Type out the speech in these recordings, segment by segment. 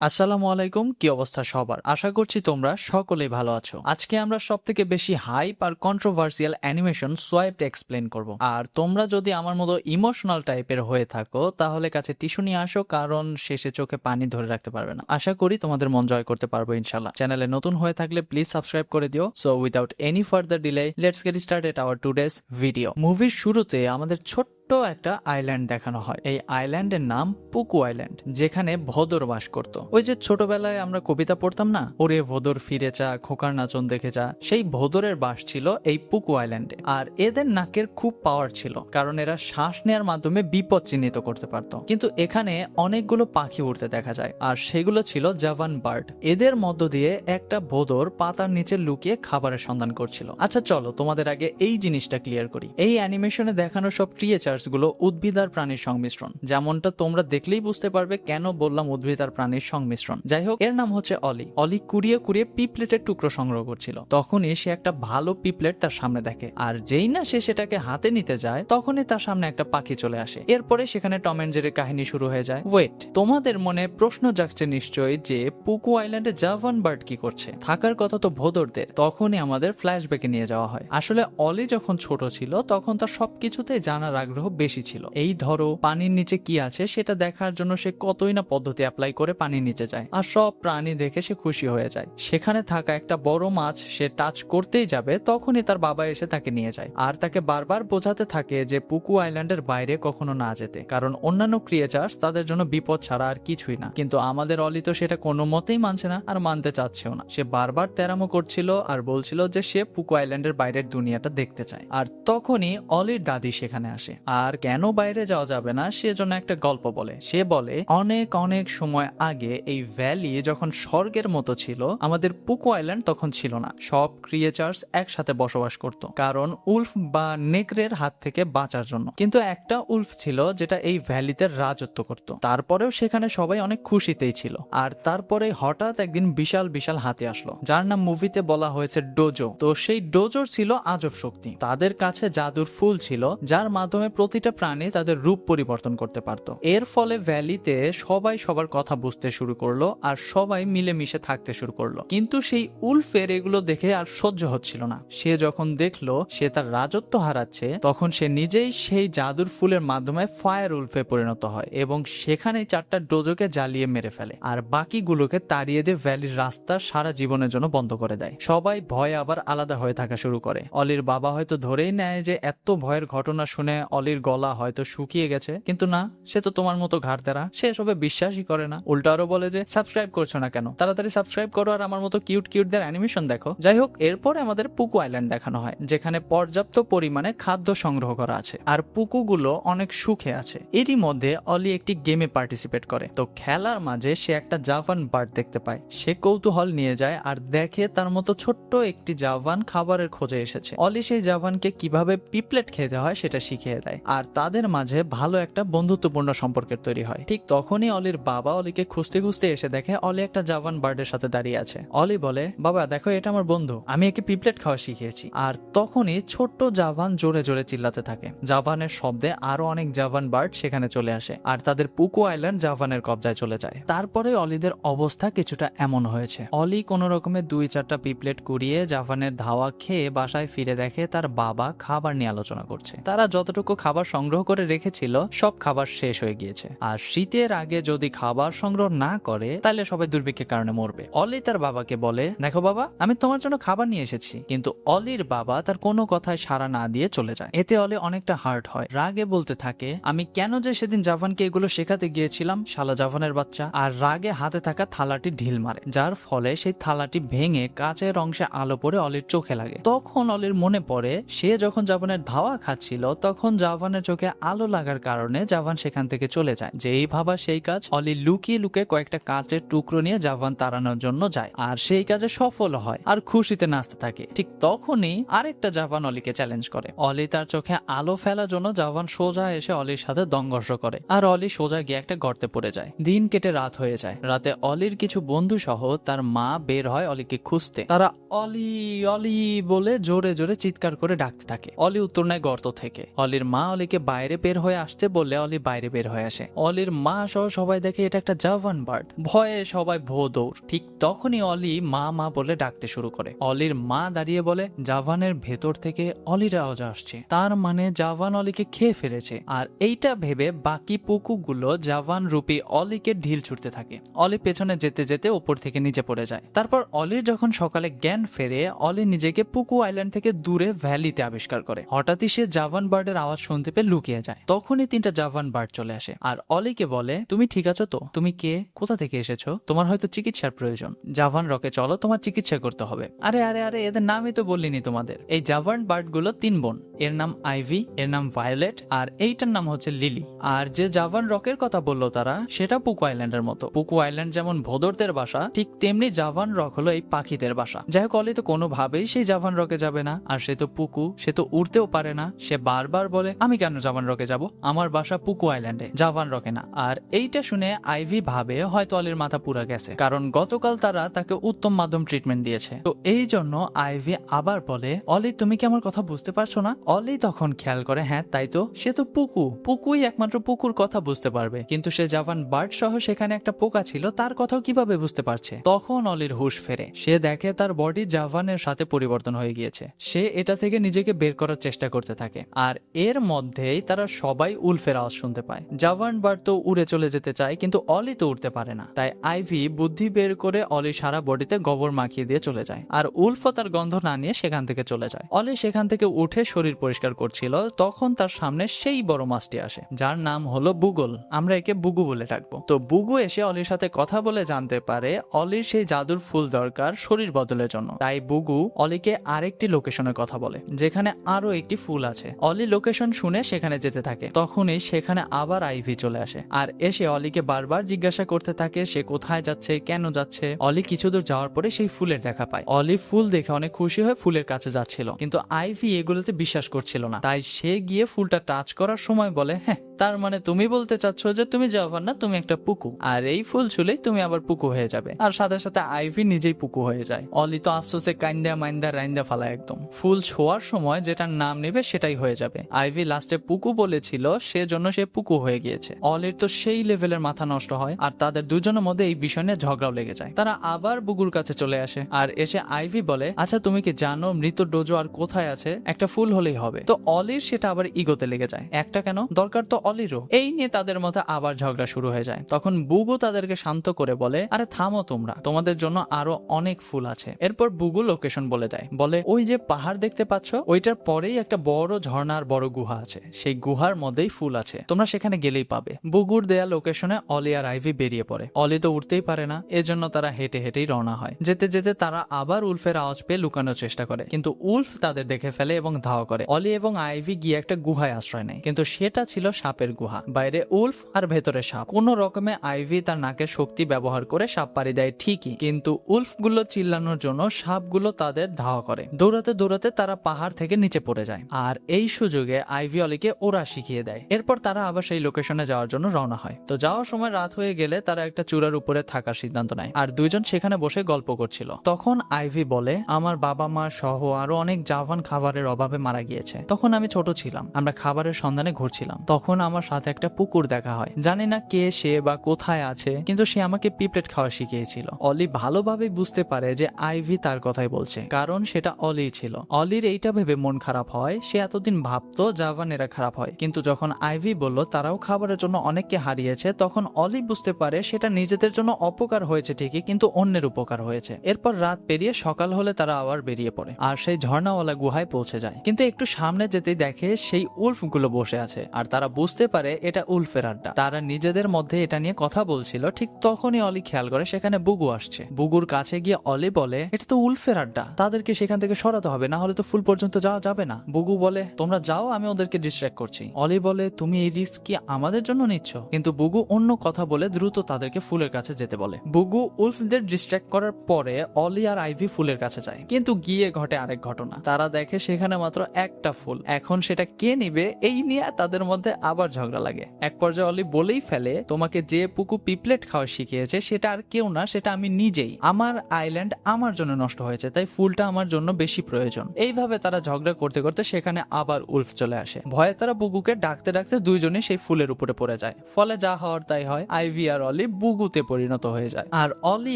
আসসালামু আলাইকুম, কি অবস্থা সবার? আশা করছি তোমরা সকলেই ভালো আছো। আজকে আমরা সবথেকে বেশি হাইপ আর কন্ট্রোভার্সিয়াল অ্যানিমেশন সোয়াইপড এক্সপ্লেন করব। আর তোমরা যদি আমার মতো ইমোশনাল টাইপের হয়ে থাকো তাহলে কাছে টিস্যু নিয়ে আসো, কারণ শেষে চোখে পানি ধরে রাখতে পারবে না। আশা করি তোমাদের মন জয় করতে পারবো ইনশাল্লাহ। চ্যানেলে নতুন হয়ে থাকলে প্লিজ সাবস্ক্রাইব করে দিও। So without any further delay let's get started our today's video. মুভির শুরুতে আমাদের ছোট্ট একটা আইল্যান্ড দেখানো হয়। এই আইল্যান্ডের নাম পুকু আইল্যান্ড, যেখানে ভোদর বাস করত। ওই যে ছোটবেলায় আমরা কবিতা পড়তাম না, ওরে ভোদর ফিরে চা, খোকার নাচন দেখে যা, সেই ভোদরের বাস ছিল এই পুকু আইল্যান্ডে। আর এদের নাকের খুব পাওয়ার ছিল, কারণ এরা শ্বাস নেওয়ার মাধ্যমে বিপদ চিহ্নিত করতে পারত। কিন্তু এখানে অনেকগুলো পাখি উড়তে দেখা যায়, আর সেগুলো ছিল জাভান বার্ড। এদের মধ্য দিয়ে একটা ভোদর পাতার নিচে লুকিয়ে খাবারের সন্ধান করছিল। আচ্ছা চলো তোমাদের আগে এই জিনিসটা ক্লিয়ার করি। এই অ্যানিমেশনে দেখানো সব ক্রিয়েচার গুলো উদ্ভিদ আর প্রাণীর সংমিশ্রণ। যেমনটা তোমরা দেখলেই বুঝতে পারবে কেন বললাম উদ্ভিদ আর প্রাণীর সংমিশ্রণ। যাই হোক, এর নাম হচ্ছে অলি। অলি কুড়িয়ে কুড়িয়ে পিপলেটের টুকরো সংগ্রহ করছিল। তখনই সে একটা ভালো পিপলেট তার সামনে দেখে, আর যেই না সে সেটাকে হাতে নিতে যায় তখনই তার সামনে একটা পাখি চলে আসে। এরপরে সেখানে টম এন্ড জেরির কাহিনী শুরু হয়ে যায়। ওয়েট, তোমাদের মনে প্রশ্ন জাগছে নিশ্চয়ই যে পুকু আইল্যান্ডে জাভান বার্ড কি করছে? থাকার কথা তো ভোদরদের। তখনই আমাদের ফ্ল্যাশব্যাকে নিয়ে যাওয়া হয়। আসলে অলি যখন ছোট ছিল তখন তার সবকিছুতে জানার আগ্রহ বেশি ছিল। এই ধরো, পানির নিচে কি আছে সেটা দেখার জন্য সে কতই না পদ্ধতি অ্যাপ্লাই করে পানির নিচে যায়, আর সব প্রাণী দেখে সে খুশি হয়ে যায়। সেখানে থাকা একটা বড় মাছ সে টাচ করতেই যাবে, তখনই তার বাবা এসে তাকে নিয়ে যায়, আর তাকে বারবার বোঝাতে থাকে যে পুকু আইল্যান্ডের বাইরে কখনো না যেতে, কারণ অন্যান্য ক্রিয়েচার্স তাদের জন্য বিপদ ছাড়া আর কিছুই না। কিন্তু আমাদের অলি তো সেটা কোনো মতেই মানছে না, আর মানতে চাচ্ছেও না। সে বারবার তেরামো করছিল আর বলছিল যে সে পুকু আইল্যান্ডের বাইরের দুনিয়াটা দেখতে চায়। আর তখনই অলির দাদি সেখানে আসে, আর কেন বাইরে যাওয়া যাবে না সেজন্য একটা গল্প বলে। সে বলে অনেক অনেক সময় আগে এই ভ্যালি যখন স্বর্গের মতো ছিল, আমাদের পুকু আইল্যান্ড তখন ছিল না। সব ক্রিয়েচার্স একসাথে বসবাস করত, কারণ উলফ বা নেকড়ের হাত থেকে বাঁচার জন্য। কিন্তু একটা উলফ ছিল যেটা এই ভ্যালিতে রাজত্ব করত। তারপরেও সেখানে সবাই অনেক খুশিতেই ছিল। আর তারপরে হঠাৎ একদিন বিশাল বিশাল হাতি আসলো, যার নাম মুভিতে বলা হয়েছে ডোজো। তো সেই ডোজোর ছিল আজব শক্তি। তাদের কাছে জাদুর ফুল ছিল, যার মাধ্যমে প্রতিটা প্রাণী তাদের রূপ পরিবর্তন করতে পারত। এর ফলে ভ্যালিতে সবাই সবার কথা বুঝতে শুরু করলো, আর সবাই মিলেমিশে থাকতে শুরু করলো। কিন্তু সেই উলফের এগুলো দেখে আর সহ্য হচ্ছিল না। সে যখন দেখলো সে তার রাজত্ব হারাচ্ছে, তখন সে নিজেই সেই জাদুর ফুলের মাধ্যমে ফায়ার উলফে পরিণত হয়, এবং সেখানে চারটা ডোজোকে জ্বালিয়ে মেরে ফেলে, আর বাকিগুলোকে তাড়িয়ে দিয়ে ভ্যালির রাস্তা সারা জীবনের জন্য বন্ধ করে দেয়। সবাই ভয়ে আবার আলাদা হয়ে থাকা শুরু করে। অলির বাবা হয়তো ধরেই নেয় যে এত ভয়ের ঘটনা শুনে অলির গলা হয়তো শুকিয়ে গেছে, কিন্তু না, সে তো তোমার মতো ঘাড়তেরা, সে এসবে বিশ্বাসই করে না। উল্টো আরো বলে যে সাবস্ক্রাইব করছো না কেন, তাড়াতাড়ি সাবস্ক্রাইব করো আর আমার মতো কিউট কিউটদের অ্যানিমেশন দেখো। যাই হোক, এরপরে আমাদের পুকু আইল্যান্ড দেখানো হয়, যেখানে পর্যাপ্ত পরিমাণে খাদ্য সংগ্রহ করা আছে, আর পুকুগুলো অনেক সুখে আছে। এরই মধ্যে অলি একটি গেমে পার্টিসিপেট করে। তো খেলার মাঝে সে একটা জাভান বার্ড দেখতে পায়। সে কৌতূহল নিয়ে যায় আর দেখে তার মতো ছোট্ট একটি জাভান খাবারের খোঁজে এসেছে। অলি সেই জাভানকে কিভাবে পিপলেট খেতে হয় সেটা শিখিয়ে দেয়, আর তাদের মাঝে ভালো একটা বন্ধুত্বপূর্ণ সম্পর্কের তৈরি হয়। ঠিক তখনই অলির বাবা অলিকে খুঁজতে খুঁজতে এসে দেখে অলি একটা জাভান বার্ডের সাথে দাঁড়িয়ে আছে। অলি বলে, বাবা দেখো, এটা আমার বন্ধু, আমি একে পিপলেট খাওয়া শিখিয়েছি। আর তখনই ছোট্ট জাভান জোরে জোরে চিল্লাতে থাকে। জাভানের শব্দে আরো অনেক জাভান বার্ড সেখানে চলে আসে, আর তাদের পুকু আইল্যান্ড জাভানের কবজায় চলে যায়। তারপরে অলিদের অবস্থা কিছুটা এমন হয়েছে। অলি কোন রকমে 2-4টা পিপলেট কুড়িয়ে জাভানের ধাওয়া খেয়ে বাসায় ফিরে দেখে তার বাবা খাবার নিয়ে আলোচনা করছে। তারা যতটুকু খাবার সংগ্রহ করে রেখেছিল সব খাবার শেষ হয়ে গিয়েছে, আর শীতের আগে যদি খাবার সংগ্রহ না করে তাহলে সবাই দুর্ভিক্ষের কারণে মরবে। অলি তার বাবাকে বলে, দেখো বাবা, আমি তোমার জন্য খাবার নিয়ে এসেছি। কিন্তু অলির বাবা তার কোনো কথায় সাড়া না দিয়ে চলে যায়। এতে অলি অনেকটা হার্ট হয়। রাগে বলতে থাকে, আমি কেন যে সেদিন জাভানকে এগুলো শেখাতে গিয়েছিলাম, শালা জাভানের বাচ্চা। আর রাগে হাতে থাকা থালাটি ঢিল মারে, যার ফলে সেই থালাটি ভেঙে কাচের অংশে আলো পড়ে অলির চোখে লাগে। তখন অলির মনে পড়ে সে যখন জাভানের ধাওয়া খাচ্ছিল তখন জাভানের চোখে আলো লাগার কারণে জাভান সেখান থেকে চলে যায়। যেই ভাবা সেই কাজ। অলি লুকিয়ে লুকিয়ে কয়েকটা কাচের টুকরো নিয়ে জাভান তাড়ানোর জন্য যায়, আর সেই কাজে সফল হয় আর খুশিতে নাচতে থাকে। ঠিক তখনই আরেকটা জাভান অলিকে চ্যালেঞ্জ করে। অলি তার চোখে আলো ফেলার জন্য জাভান সোজা এসে অলির সাথে দংঘর্ষ করে, আর অলি সোজা গিয়ে একটা গর্তে পড়ে যায়। দিন কেটে রাত হয়ে যায়। রাতে অলির কিছু বন্ধু সহ তার মা বের হয় অলিকে খুঁজতে। তারা অলি অলি বলে জোরে জোরে চিৎকার করে ডাকতে থাকে। অলি উত্তর নেয় গর্ত থেকে। অলির মা অলিকে বাইরে বের হয়ে আসতে বললে অলি বাইরে বের হয়ে আসে। অলির মা সহ সবাই দেখে এটা একটা জাভান বার্ড। ভয়ে সবাই ভো দৌড়। ঠিক তখনই অলি মা মা বলে ডাকতে শুরু করে। অলির মা দাঁড়িয়ে বলে জাভানের ভেতর থেকে অলির আওয়াজ আসছে, তার মানে জাভান অলিকে খেয়ে ফেলেছে। আর এইটা ভেবে বাকি পুকুগুলো জাভান রূপী অলিকে ঢিল ছুটতে থাকে। অলি পেছনে যেতে যেতে উপর থেকে নিচে পড়ে যায়। তারপর অলির যখন সকালে জ্ঞান ফেরে, অলি নিজেকে পুকু আইল্যান্ড থেকে দূরে ভ্যালিতে আবিষ্কার করে। হঠাৎই সে জাভান বার্ডের আওয়াজ শুনতে পেয়ে লুকিয়ে যায়। তখনই 3টা জাভান বার্ড চলে আসে আর অলিকে বলে, তুমি ঠিক আছো তো? তুমি কে? কোথা থেকে এসেছো? তোমার হয়তো চিকিৎসার প্রয়োজন। জাভান রকে চলো, তোমার চিকিৎসা করতে হবে। আরে আরে আরে, এদের নামই তো বলিনি তোমাদের। এই জাভান বার্ড গুলো 3 বোন। এর নাম আইভি, এর নাম ভায়োলেট, আর এইটার নাম হচ্ছে লিলি। আর যে জাভান রকের কথা বললো তারা, সেটা পুকু আইল্যান্ডের মতো। পুকু আইল্যান্ড যেমন ভোদরদের বাসা, ঠিক তেমনি জাভান রক হলো এই পাখিদের বাসা। যাই হোক, অলি তো কোনোভাবেই সেই জাভান রকে যাবে না। আর সে তো পুকু, সে তো উড়তেও পারে না। সে বারবার বলে, আমি কেন জাভান রকে যাব? আমার বাসা পুকু আইল্যান্ডে, জাভান রকে না। আর এইটা শুনে আইভি ভাবে হয়তো অলির মাথা পুরা গেছে, কারণ গতকাল তারা তাকে উত্তম মাধ্যম ট্রিটমেন্ট দিয়েছে। তো এই জন্য আইভি আবার বলে, অলি তুমি কি আমার কথা বুঝতে পারছো না? অলি তখন খেয়াল করে, হ্যাঁ তাই তো, সে তো পুকু, পুকুই একমাত্র পুকুর কথা বুঝতে পারবে, কিন্তু সে জাভান বার্ড সহ সেখানে একটা পোকা ছিল, তার কথাও কিভাবে বুঝতে পারছে? তখন অলির হুঁশ ফেরে। সে দেখে তার বডি জাভানের সাথে পরিবর্তন হয়ে গিয়েছে। সে এটা থেকে নিজেকে বের করার চেষ্টা করতে থাকে। আর এর মধ্যেই তারা সবাই উলফের আওয়াজ শুনতে পায়। জাভান বার্ড তো উড়ে চলে যেতে চায়, কিন্তু অলি তো উঠতে পারে না। তাই আইভি বুদ্ধি বের করে অলি সারা বডিতে গোবর মাখিয়ে দিয়ে চলে যায়। আর উলফও তার গন্ধ না নিয়ে সেখান থেকে চলে যায়। অলি সেখান থেকে উঠে শরীর পরিষ্কার করছিল, তখন তার সামনে সেই বড় মাছটি আসে, যার নাম হলো বুগল। আমরা একে বুগু বলে ডাকবো। তো বুগু এসে অলির সাথে কথা বলে জানতে পারে অলির সেই জাদুর ফুল দরকার শরীর বদলের জন্য। তাই বুগু অলিকে আরেকটি লোকেশনের কথা বলে, যেখানে আরো একটি ফুল আছে। অলি লোকেশন শুনে সেখানে যেতে থাকে। তখনই সেখানে আবার আইভি চলে আসে আর এসে অলিকে বারবার জিজ্ঞাসা করতে থাকে সে কোথায় যাচ্ছে, কেন যাচ্ছে। অলি কিছু দূর যাওয়ার পরে সেই ফুলের দেখা পায়। অলি ফুল দেখে অনেক খুশি হয়ে ফুলের কাছে যাচ্ছিল, কিন্তু আইভি এগুলোতে বিশ্বাস করছিল না। তাই সে গিয়ে ফুলটা টাচ করার সময় বলে, হ্যাঁ তার মানে তুমি বলতে চাচ্ছ যে তুমি জাভান না, তুমি একটা পুকু, আর এই ফুল ছুলেই তুমি আবার পুকু হয়ে যাবে। আর সাথে সাথে আইভি নিজেই পুকু হয়ে যায়। অলি তো আফসোসে কাইন্দা মাইন্দা রাইন্দা ফালায় একদম। ফুল ছোঁয়ার সময় যেটার নাম নেবে সেটাই হয়ে যাবে। আইভি লাস্টে পুকু বলেছিল, সেজন্য সে পুকু হয়ে গিয়েছে। অলির তো সেই লেভেলের মাথা নষ্ট হয়, আর তাদের দুজনের মধ্যে এই বিষয় নিয়ে ঝগড়াও লেগে যায়। তারা আবার বুগুর কাছে চলে আসে আর এসে আইভি বলে, আচ্ছা তুমি কি জানো মৃত ডোজো আর কোথায় আছে? একটা ফুল হলেই হবে। তো অলির সেটা আবার ইগোতে লেগে যায়, একটা কেন, দরকার তো অলিরও। এই নিয়ে তাদের মধ্যে আবার ঝগড়া শুরু হয়ে যায়। তখন বুগু তাদেরকে শান্ত করে বলে, আরে থামো তোমরা, তোমাদের জন্য আরো অনেক ফুল আছে। এরপর বুগু লোকেশন বলে দেয়, বলে ওই যে পাহাড় দেখতে পাচ্ছ, ওইটার পরেই একটা বড় ঝর্ণার বড় গুহা আছে, সেই গুহার মধ্যেই ফুল আছে, তোমরা সেখানে গেলেই পাবে। বুগুর দেয়া লোকেশনে অলি আর আইভি বেরিয়ে পড়ে। অলি তো উঠতেই পারে না, এজন্য তারা হেঁটে হেঁটেই রওনা হয়। যেতে যেতে তারা আবার উলফের আওয়াজ পেয়ে লুকানোর চেষ্টা করে, কিন্তু উলফ তাদের দেখে ফেলে এবং ধাওয়া করে। অলি এবং আইভি গিয়ে একটা গুহায় আশ্রয় নেয়, কিন্তু সেটা ছিল সাপের গুহা। বাইরে উলফ আর ভেতরে সাপ। কোন রকমে আইভি তার নাকের শক্তি ব্যবহার করে সাপ পাড়ি দেয় ঠিকই, কিন্তু উলফ গুলো চিল্লানোর জন্য সাপগুলো তাদের ধাওয়া করে। দৌড়াতে দৌড়াতে তারা পাহাড় থেকে নিচে পড়ে যায়, আর এই সুযোগে আইভি অলিকে ওরা শিখিয়ে দেয়। এরপর তারা আবার সেই লোকেশনে যাওয়ার জন্য রওনা হয়। তো যাওয়ার সময় রাত হয়ে গেলে তারা একটা চূড়ার উপরে থাকার সিদ্ধান্ত নেয়, আর দুইজন সেখানে বসে গল্প করছিল। তখন আইভি বলে, আমার বাবা মা সহ আরো অনেক জাভান খাবারের অভাবে মারা গিয়েছে। তখন আমি ছোট ছিলাম, আমরা খাবারের সন্ধানে ঘুরছিলাম। তখন আমার সাথে একটা পুকুর দেখা হয়। জানি না কে সে বা কোথায় আছে, কিন্তু সে আমাকে পিপলেট খাওয়া শিখিয়েছিল। অলি ভালোভাবে বুঝতে পারে যে আইভি তার কথাই বলছে, কারণ সেটা অলি ছিল। অলির এইটা ভেবে মন খারাপ হয়। সে এতদিন ভাবতো জাভানেরা খারাপ হয়, কিন্তু যখন আইভি বলল তারাও খাবারের জন্য অনেককে হারিয়েছে, তখন অলি বুঝতে পারে সেটা নিজেদের জন্য অপকার হয়েছে ঠিকই, কিন্তু অন্যের উপকার হয়েছে। এরপর রাত পেরিয়ে সকাল হলে তারা আবার বেরিয়ে পড়ে আর সেই ঝর্ণাওয়ালা গুহায় পৌঁছে যায়। কিন্তু একটু সামনে যেতেই দেখে সেই উলফ গুলো বসে আছে, আর তারা বুঝতে পারে এটা উলফের আড্ডা। তারা নিজেদের মধ্যে এটা নিয়ে কথা বলছিল। ঠিক তখনই অলি খেয়াল করে সেখানে বুগু আসছে। বুগুর কাছে গিয়ে অলি বলে, এটা তো উলফের আড্ডা, তাদেরকে সেখান থেকে সরাতে হবে, না হলে তো ফুল পর্যন্ত যাওয়া যাবে না। বুগু বলে, তোমরা যাও, আমি ওদেরকে ডিস্ট্র্যাক্ট করছি। অলি বলে, তুমি এই রিস্ক কি আমাদের জন্য নিচ্ছ? কিন্তু বুগু অন্য কথা বলে দ্রুত তাদেরকে ফুলের কাছে যেতে বলে। বুগু উলফদের ডিস্ট্র্যাক্ট করার পরে অলি আর আইভি ফুলের কাছে যায়, কিন্তু গিয়ে ঘটে আরেক ঘটনা। তারা দেখে সেখানে মাত্র একটা ফুল। এখন সেটা কে নিবে এই নিয়ে তাদের মধ্যে আবার আবার ঝগড়া লাগে। এক পর্যায়ে অলি বলেই ফেলে, তোমাকে যে পুকু পিপলেট খাওয়া শিখিয়েছে সেটা আর কেউ না, সেটা আমি নিজেই। আমার আইল্যান্ড আমার জন্য নষ্ট হয়েছে, তাই ফুলটা আমার জন্য বেশি প্রয়োজন। এইভাবে তারা ঝগড়া করতে করতে সেখানে আবার উল্ফ চলে আসে। ভয়ে তারা বুগুকে ডাকতে ডাকতে দুইজনই সেই ফুলের উপরে পড়ে যায়। ফলে যা হওয়ার তাই হয়, আইভি আর অলি বুগুতে পরিণত হয়ে যায়। আর অলি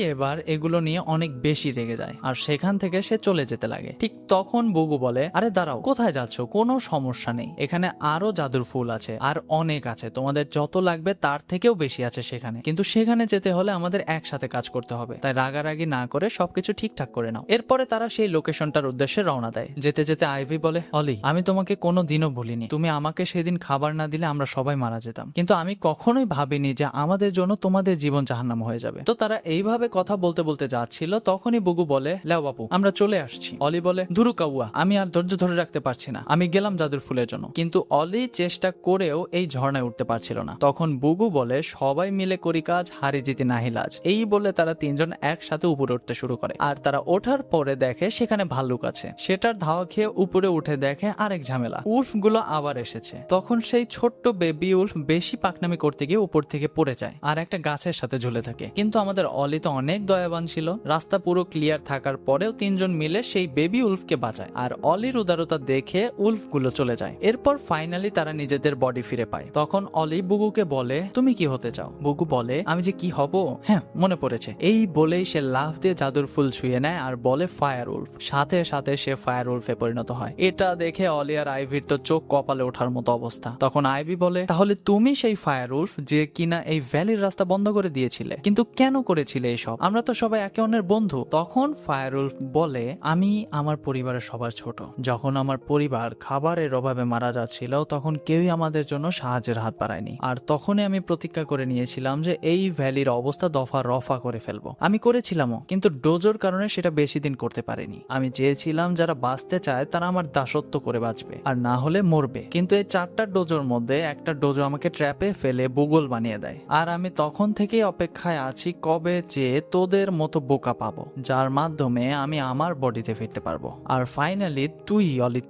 এবার এগুলো নিয়ে অনেক বেশি রেগে যায় আর সেখান থেকে সে চলে যেতে লাগে। ঠিক তখন বুগু বলে, আরে দাঁড়াও, কোথায় যাচ্ছ? কোনো সমস্যা নেই, এখানে আরো জাদুর ফুল আছে, আর অনেক আছে, তোমাদের যত লাগবে তার থেকেও বেশি আছে সেখানে, কিন্তু সেখানে যেতে হলে আমাদের একসাথে কাজ করতে হবে, তাই রাগারাগি না করে সবকিছু ঠিকঠাক করে নাও। এরপরে তারা সেই লোকেশনটার উদ্দেশ্যে রওনা দেয়। যেতে যেতে আইভি বলে, অলি, আমি তোমাকে কোনো দিনও ভুলিনি, তুমি আমাকে সেদিন খাবার না দিলে আমরা সবাই মারা যেতাম, কিন্তু আমি কখনোই ভাবিনি যে আমাদের জন্য তোমাদের জীবন জাহান্নাম হয়ে যাবে। তো তারা এইভাবে কথা বলতে বলতে যাচ্ছিল, তখনই বুগু বলে, লেও বাপু, আমরা চলে আসছি। অলি বলে, ধুরু কাউয়া, আমি আর ধৈর্য ধরে রাখতে পারছি না, আমি গেলাম জাদুর ফুলের জন্য। কিন্তু অলি চেষ্টা করেও এই ঝর্ণায় উঠতে পারছিল না। তখন বুগু বলে, সবাই মিলে করি কাজ, হারি জিতি নাহিলাজ। এই বলে তারা তিনজন একসাথে উপরে উঠতে শুরু করে। আর তারা ওঠার পরে দেখে সেখানে ভাল্লুক আছে। সেটার ধাওয়া খেয়ে উপরে উঠে দেখে আরেক ঝামেলা, উল্ফ গুলো আবার এসেছে। তখন সেই ছোট্ট বেবি উল্ফ বেশি পাকনামি করতে গিয়ে উপর থেকে পড়ে যায় আর একটা গাছের সাথে ঝুলে থাকে। কিন্তু আমাদের অলি তো অনেক দয়াবান ছিল, রাস্তা পুরো ক্লিয়ার থাকার পরেও তিনজন মিলে সেই বেবি উল্ফকে বাঁচায়। আর অলির উদারতা দেখে উল্ফ গুলো চলে যায়। এরপর ফাইনালি তারা নিজেদের বডি ফিরে পায়। তখন অলি বুগুকে বলে, তুমি কি হতে চাও? বুগু বলে, আমি যে কি হব, হ্যাঁ মনে পড়েছে। এই বলেই সে লাফ দিয়ে জাদুর ফুল ছুঁয়ে নেয় আর বলে ফায়ার উল্ফ। সাথে সাথে সে ফায়ার উল্ফে পরিণত হয়। এটা দেখে অলি আর আইভির তো চোখ কপালে ওঠার মতো অবস্থা। তখন আইভি বলে, তাহলে তুমি সেই ফায়ার উল্ফ যে কিনা এই ভ্যালির রাস্তা বন্ধ করে দিয়েছিলে, কিন্তু কেন করেছিলে এসব? আমরা তো সবাই একে অন্যের বন্ধু। তখন ফায়ার উল্ফ বলে, আমি আমার পরিবারের সবার ছোট, যখন আমার পরিবার খাবারের অভাবে মারা যাচ্ছিল তখন কেউই আমাদের জন্য সাহায্যের হাত বাড়ায়নি। আর তখনই আমি প্রতিজ্ঞা করে নিয়েছিলাম যে এই ভ্যালির অবস্থা দফা রফা করে ফেলবো। আমি করেছিলামও, কিন্তু ডোজোর কারণে সেটা বেশি দিন করতে পারিনি। আমি চেয়েছিলাম যারা বাঁচতে চায় তারা আমার দাসত্ব করে বাঁচবে, আর না হলে মরবে। কিন্তু এই 4টা ডোজোর মধ্যে একটা ডোজো আমাকে ট্র্যাপে ফেলে বুগল বানিয়ে দেয়। আর আমি তখন থেকেই অপেক্ষায় আছি কবে যে তোদের মতো বোকা পাবো, যার মাধ্যমে আমি আমার বডিতে ফিরতে পারবো। আর ফাইনালি তুই অলি,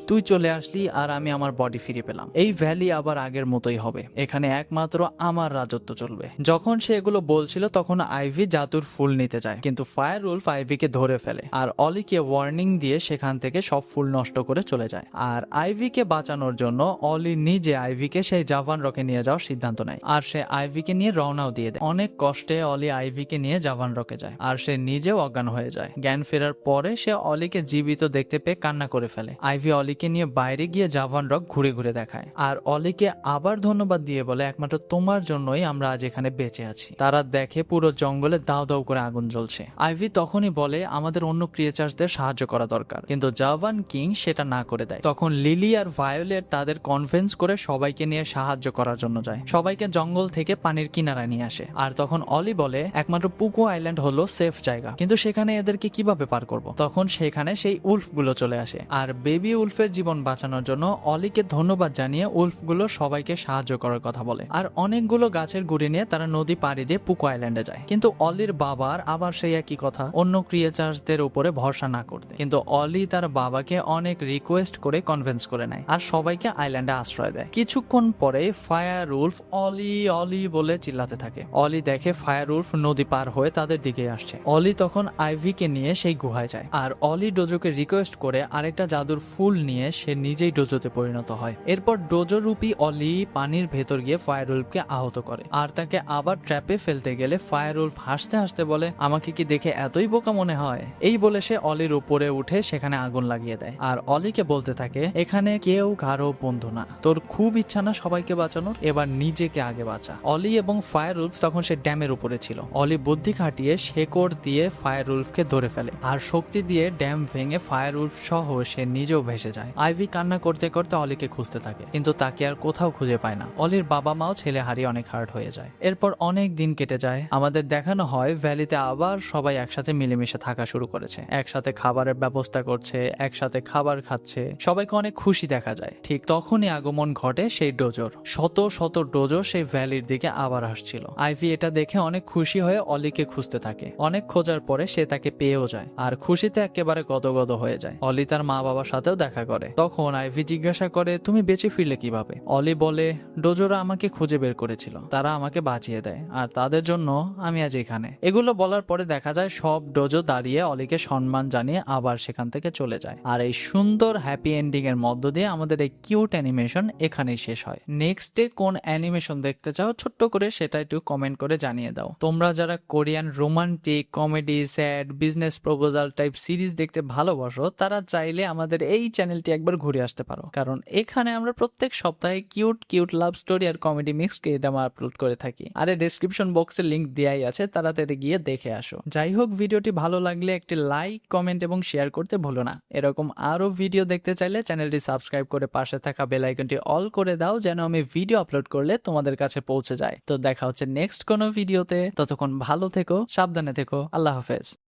তুই চলে আসলি আর আমি আমার বডি ফিরে পেলাম। এই ভ্যালি আবার আগের মতোই হবে, এখানে একমাত্র আমার রাজত্ব চলবে। যখন সে এগুলো বলছিল তখন আইভি জাদুর ফুল নিতে যায়, কিন্তু ফায়ার উল্ফ আইভিকে ধরে ফেলে আর অলিকে ওয়ার্নিং দিয়ে সেখান থেকে সব ফুল নষ্ট করে চলে যায়। আর আইভিকে বাঁচানোর জন্য অলি নিজে আইভিকে সেই জাভান রকে নিয়ে যাওয়ার সিদ্ধান্ত নেয় আর সে আইভিকে নিয়ে রওনাও দিয়ে দেয়। অনেক কষ্টে অলি আইভিকে নিয়ে জাভান রকে যায় আর সে নিজেও অজ্ঞান হয়ে যায়। জ্ঞান ফেরার পরে সে অলিকে জীবিত দেখতে পেয়ে কান্না করে ফেলে। আইভি অলিকে নিয়ে বাইরে গিয়ে জাভান রক ঘুরে ঘুরে দেখায় আর অলিকে আবার ধন্যবাদ দিয়ে বলে, একমাত্র তোমার জন্যই আমরা আজ এখানে বেঁচে আছি। তারা দেখে পুরো জঙ্গলে দাও দাও করে আগুন জ্বলছে। আইভি তখনই বলে, আমাদের অন্য ক্রিয়েচার্সদের সাহায্য করা দরকার, কিন্তু জাভান কিং সেটা না করে দেয়। তখন লিলি আর ভায়োলেট তাদের কনভিন্স করে সবাইকে নিয়ে সাহায্য করার জন্য যায়। সবাইকে জঙ্গল থেকে পানির কিনারায় নিয়ে আসে। আর তখন অলি বলে, একমাত্র পুকো আইল্যান্ড হলো সেফ জায়গা, কিন্তু সেখানে এদেরকে কিভাবে পার করব? তখন সেখানে সেই উল্ফ গুলো চলে আসে আর বেবি উল্ফের জীবন বাঁচানোর জন্য অলিকে ধন্যবাদ জানিয়ে উল্ফ গুলো সবাইকে সাহায্য করার কথা বলে। আর অনেকগুলো গাছের গুড়ি নিয়ে তারা নদী পাড়ি দিয়ে পুকো আইল্যান্ডে যায়। কিন্তু অলির বাবার আবার সেই একই কথা, অন্য ক্রিয়েচার্সদের উপরে ভরসা না করতে। কিন্তু অলি তার বাবাকে অনেক রিকোয়েস্ট করে কনভিন্স করে নেয় আর সবাইকে আইল্যান্ডে আশ্রয় দেয়। কিছুক্ষণ পরে ফায়ার উল্ফ অলি অলি বলে চিল্লাতে থাকে। অলি দেখে ফায়ার উল্ফ নদী পার হয়ে তাদের দিকে আসছে। অলি তখন আইভিকে নিয়ে সেই গুহায় যায় আর অলি ডোজোকে রিকোয়েস্ট করে আরেকটা জাদুর ফুল নিয়ে সে নিজেই ডোজোতে পরিণত হয়। এরপর ডোজো রূপী অলি পানির ভেতর গিয়ে ফায়ার উল্ফকে আহত করে আর তাকে আবার ট্র্যাপে ফেলতে গেলে ফায়ার উল্ফ হাসতে হাসতে বলে, আমাকে কি দেখে এতই বোকা মনে হয়? এই বলে সে অলির উপরে উঠে সেখানে আগুন লাগিয়ে দেয় আর অলিকে বলতে থাকে, এখানে কেউ কারো বন্ধু না, তোর খুব ইচ্ছা না সবাইকে বাঁচানোর, এবার নিজেকে আগে বাঁচা। অলি এবং ফায়ার উল্ফ তখন সে ড্যামের উপরে ছিল। অলি বুদ্ধি খাটিয়ে শেকড় দিয়ে ফায়ার উল্ফকে ধরে ফেলে আর শক্তি দিয়ে ড্যাম ভেঙে ফায়ার উল্ফ সহ সে নিজেও ভেসে যায়। আইভি কান্না করতে করতে অলিকে খুঁজতে থাকে, কিন্তু তাকে আর কোথাও খুঁজে পায় না। অলির বাবা মাও ছেলে হারিয়ে অনেক হার্ট হয়ে যায়। এরপর অনেক দিন কেটে যায়। আমাদের দেখানো হয় ভ্যালিতে আবার সবাই একসাথে মিলেমিশে থাকা শুরু করেছে, একসাথে খাবারের ব্যবস্থা করছে, একসাথে খাবার খাচ্ছে, সবাইকে অনেক খুশি দেখা যায়। ঠিক তখনই আগমন ঘটে সেই ডোজোর। শত শত ডোজো সেই ভ্যালির দিকে আবার আসছিল। আইভি এটা দেখে অনেক খুশি হয়ে অলিকে খুঁজতে থাকে। অনেক খোঁজার পরে সে তাকে পেয়েও যায় আর খুশিতে একেবারে গদগদ হয়ে যায়। অলি তার মা বাবার সাথেও দেখা করে। তখন আইভি জিজ্ঞাসা করে, তুমি বেঁচে ফিরলে কিভাবে? অলি বলে, ডোজোরা আমাকে খুঁজে বের করেছিল, তারা আমাকে বাঁচিয়ে দেয়, আর তাদের জন্য আমি আজ এখানে। এগুলো বলার পরে দেখা যায় সব ডোজো দাঁড়িয়ে অলিকে সম্মান জানিয়ে আবার সেখান থেকে চলে যায়। আর এই সুন্দর হ্যাপি এন্ডিং এর মধ্য দিয়ে আমাদের এই কিউট অ্যানিমেশন এখানেই শেষ হয়। নেক্সট ডে কোন অ্যানিমেশন দেখতে চাও ছোট্ট করে সেটা একটু কমেন্ট করে জানিয়ে দাও। তোমরা যারা Korean romantic, comedy, sad, business proposal type series দেখতে ভালোবাসো তারা চাইলে আমাদের এই চ্যানেলটি একবার ঘুরে আসতে পারো, কারণ এখানে আমরা প্রত্যেক সপ্তাহে কিউট কিউট লাভ স্টোরি আর কমেডি মিক্স ড্রামা আপলোড করে থাকি। আর ডেসক্রিপশন বক্সে লিংক দেওয়াই আছে, তাড়াতাড়ি গিয়ে দেখে আসো। যাই হোক, ভিডিওটি ভালো লাগলে একটি লাইক, কমেন্ট এবং শেয়ার করতে ভুলো না। এরকম আরো ভিডিও দেখতে চাইলে চ্যানেলটি সাবস্ক্রাইব করে পাশে থাকা বেল আইকনটি অল করে দাও, যেন আমি ভিডিও আপলোড করলে তোমাদের কাছে পৌঁছে যায়। তো দেখা হচ্ছে নেক্সট কোনো ভিডিওতে, ততক্ষণ ভালো থেকো, সাবধানে থেকো, আল্লাহ হাফেজ।